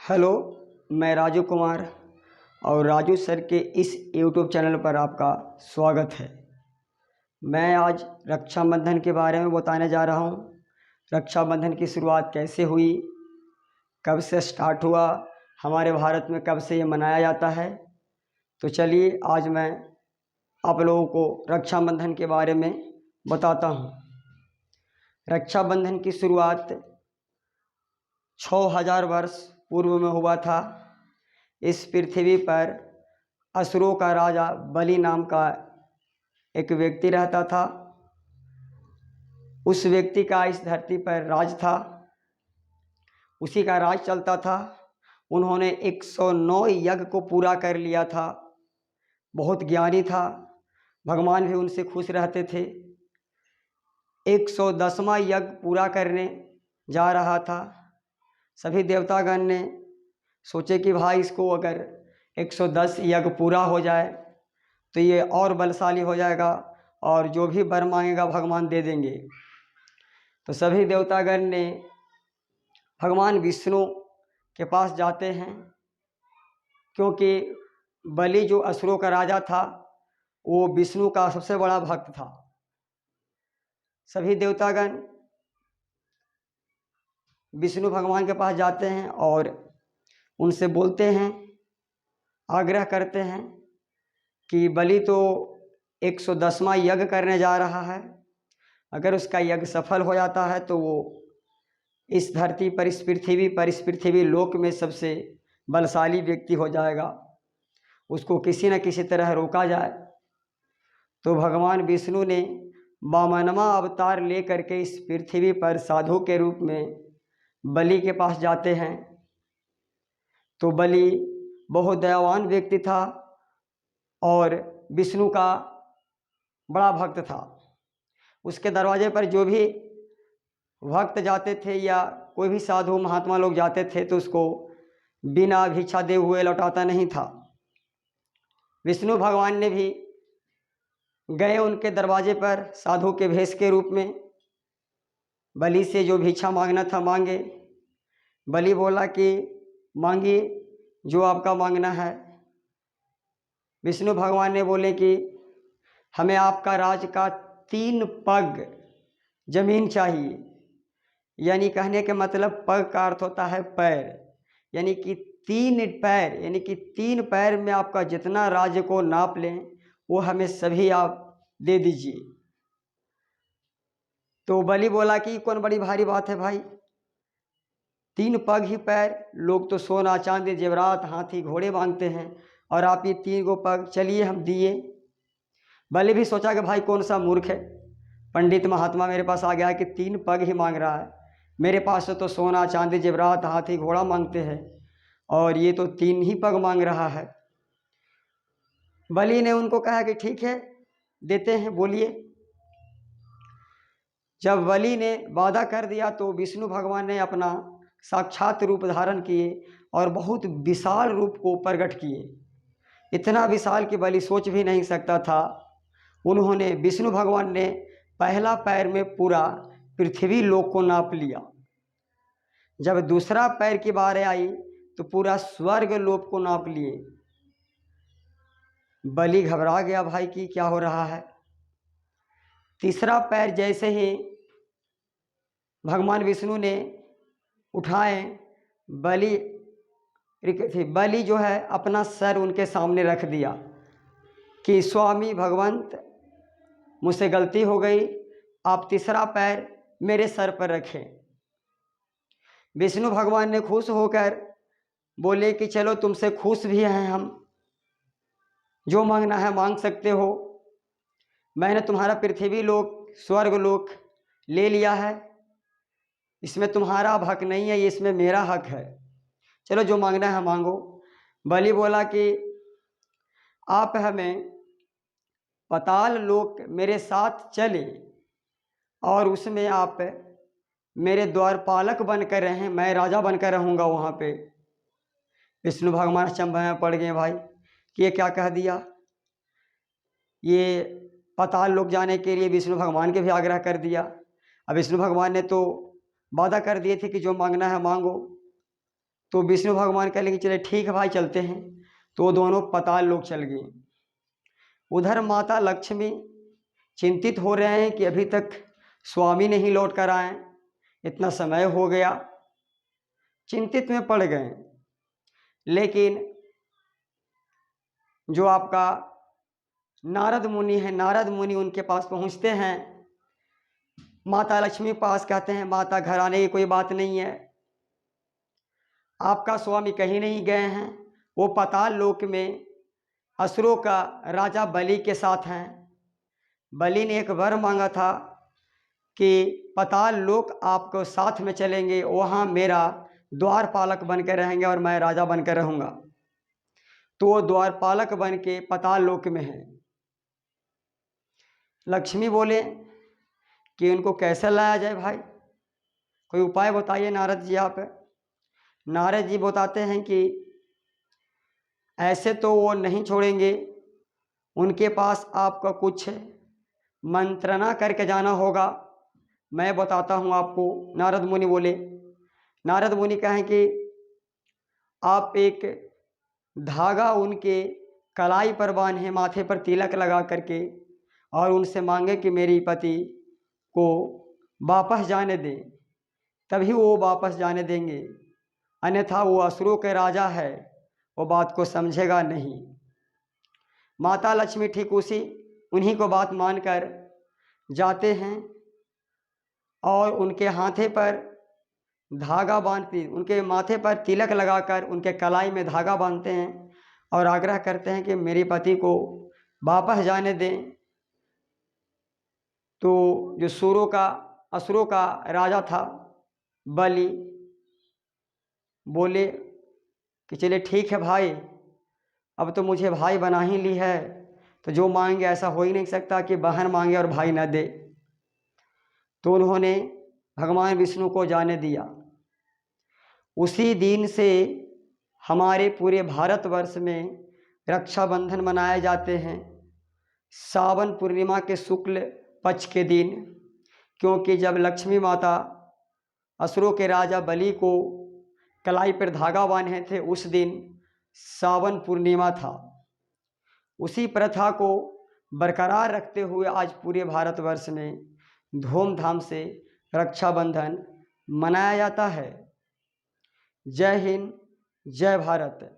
Hello, मैं राजू कुमार और Raju sir के इस यूट्यूब चैनल पर आपका स्वागत है। मैं आज रक्षाबंधन के बारे में बताने जा रहा हूँ। रक्षाबंधन की शुरुआत कैसे हुई, कब से स्टार्ट हुआ, हमारे भारत में कब से ये मनाया जाता है। तो चलिए आज मैं आप लोगों को रक्षाबंधन के बारे में बताता हूँ। रक्षाबंधन की शुरुआत 6000 वर्ष पूर्व में हुआ था। इस पृथ्वी पर असुरों का राजा बलि नाम का एक व्यक्ति रहता था। उस व्यक्ति का इस धरती पर राज था, उसी का राज चलता था। उन्होंने 109 यज्ञ को पूरा कर लिया था। बहुत ज्ञानी था, भगवान भी उनसे खुश रहते थे। 110वां यज्ञ पूरा करने जा रहा था। सभी देवतागण ने सोचे कि भाई इसको अगर 110 यज्ञ पूरा हो जाए तो ये और बलशाली हो जाएगा और जो भी वर मांगेगा भगवान दे देंगे। तो सभी देवतागण ने भगवान विष्णु के पास जाते हैं, क्योंकि बलि जो असुरों का राजा था वो विष्णु का सबसे बड़ा भक्त था। सभी देवतागण विष्णु भगवान के पास जाते हैं और उनसे बोलते हैं, आग्रह करते हैं कि बलि तो 110वां यज्ञ करने जा रहा है। अगर उसका यज्ञ सफल हो जाता है तो वो इस धरती पर, इस पृथ्वी लोक में सबसे बलशाली व्यक्ति हो जाएगा। उसको किसी न किसी तरह रोका जाए। तो भगवान विष्णु ने वामनवा अवतार ले करके इस पृथ्वी पर साधु के रूप में बलि के पास जाते हैं। तो बलि बहुत दयावान व्यक्ति था और विष्णु का बड़ा भक्त था। उसके दरवाजे पर जो भी भक्त जाते थे या कोई भी साधु महात्मा लोग जाते थे तो उसको बिना भिक्षा दे हुए लौटाता नहीं था। विष्णु भगवान ने भी गए उनके दरवाजे पर साधु के भेष के रूप में। बलि से जो भिक्षा मांगना था मांगे। बलि बोला कि मांगिए जो आपका मांगना है। विष्णु भगवान ने बोले कि हमें आपका राज का 3 पग जमीन चाहिए। यानी कहने के मतलब पग का अर्थ होता है पैर, यानी कि 3 पैर, यानी कि 3 पैर में आपका जितना राज्य को नाप लें वो हमें सभी आप दे दीजिए। तो बलि बोला कि कौन बड़ी भारी बात है भाई, 3 पग ही पैर, लोग तो सोना चांदी जेवरात हाथी घोड़े मांगते हैं और आप ये 3 गो पग, चलिए हम दिए। बलि भी सोचा कि भाई कौन सा मूर्ख है, पंडित महात्मा मेरे पास आ गया है कि 3 पग ही मांग रहा है। मेरे पास तो सोना चांदी जेवरात हाथी घोड़ा मांगते हैं और ये तो 3 ही पग मांग रहा है। बलि ने उनको कहा कि ठीक है देते हैं, बोलिए। जब बलि ने वादा कर दिया तो विष्णु भगवान ने अपना साक्षात रूप धारण किए और बहुत विशाल रूप को प्रकट किए। इतना विशाल कि बलि सोच भी नहीं सकता था। उन्होंने, विष्णु भगवान ने पहला पैर में पूरा पृथ्वी लोक को नाप लिया। जब दूसरा पैर की बारी आई तो पूरा स्वर्ग लोक को नाप लिए। बलि घबरा गया भाई कि क्या हो रहा है। तीसरा पैर जैसे ही भगवान विष्णु ने उठाए, बलि जो है अपना सर उनके सामने रख दिया कि स्वामी भगवंत, मुझसे गलती हो गई, आप तीसरा पैर मेरे सर पर रखें। विष्णु भगवान ने खुश होकर बोले कि चलो तुमसे खुश भी हैं हम, जो मांगना है मांग सकते हो। मैंने तुम्हारा पृथ्वी लोक स्वर्ग लोक ले लिया है, इसमें तुम्हारा हक नहीं है, ये इसमें मेरा हक है, चलो जो मांगना है मांगो। बलि बोला कि आप हमें पाताल लोक मेरे साथ चले और उसमें आप मेरे द्वारपालक बनकर रहें, मैं राजा बनकर रहूँगा वहाँ पे। विष्णु भगवान अचंभे में पड़ गए भाई कि ये क्या कह दिया। ये पाताल लोक जाने के लिए विष्णु भगवान के भी आग्रह कर दिया। अब विष्णु भगवान ने तो वादा कर दिए थे कि जो मांगना है मांगो। तो विष्णु भगवान कह लेंगे चले ठीक है भाई चलते हैं। तो वो दोनों पाताल लोक चल गए। उधर माता लक्ष्मी चिंतित हो रहे हैं कि अभी तक स्वामी नहीं लौट कर आए, इतना समय हो गया, चिंतित में पड़ गए। लेकिन जो आपका नारद मुनि है, नारद मुनि उनके पास पहुंचते हैं। माता लक्ष्मी पास कहते हैं माता घर आने की कोई बात नहीं है, आपका स्वामी कहीं नहीं गए हैं, वो पाताल लोक में असुरों का राजा बलि के साथ हैं। बलि ने एक वर मांगा था कि पाताल लोक आपको साथ में चलेंगे, वहाँ मेरा द्वारपालक बन के रहेंगे और मैं राजा बन के रहूँगा। तो वो द्वारपालक बन के पाताल लोक में है। लक्ष्मी बोले कि उनको कैसे लाया जाए भाई, कोई उपाय बताइए नारद जी आप। नारद जी बताते हैं कि ऐसे तो वो नहीं छोड़ेंगे, उनके पास आपका कुछ मंत्रणा करके जाना होगा, मैं बताता हूँ आपको। नारद मुनि बोले, नारद मुनि कहें कि आप एक धागा उनके कलाई पर बांधे, माथे पर तिलक लगा करके, और उनसे मांगे कि मेरी पति को वापस जाने दें, तभी वो वापस जाने देंगे, अन्यथा वो असुरों के राजा है, वो बात को समझेगा नहीं। माता लक्ष्मी ठीक उन्हीं को बात मानकर जाते हैं और उनके हाथे पर धागा बांधती, उनके माथे पर तिलक लगाकर उनके कलाई में धागा बांधते हैं और आग्रह करते हैं कि मेरे पति को वापस जाने दें। तो जो असुरों का राजा था बलि, बोले कि चलिए ठीक है भाई, अब तो मुझे भाई बना ही ली है, तो जो मांगे ऐसा हो ही नहीं सकता कि बहन मांगे और भाई न दे। तो उन्होंने भगवान विष्णु को जाने दिया। उसी दिन से हमारे पूरे भारतवर्ष में रक्षाबंधन मनाए जाते हैं, सावन पूर्णिमा के शुक्ल पक्ष के दिन, क्योंकि जब लक्ष्मी माता असुरों के राजा बलि को कलाई पर धागा बांधे थे, उस दिन सावन पूर्णिमा था। उसी प्रथा को बरकरार रखते हुए आज पूरे भारतवर्ष में धूमधाम से रक्षाबंधन मनाया जाता है। जय हिंद, जय भारत।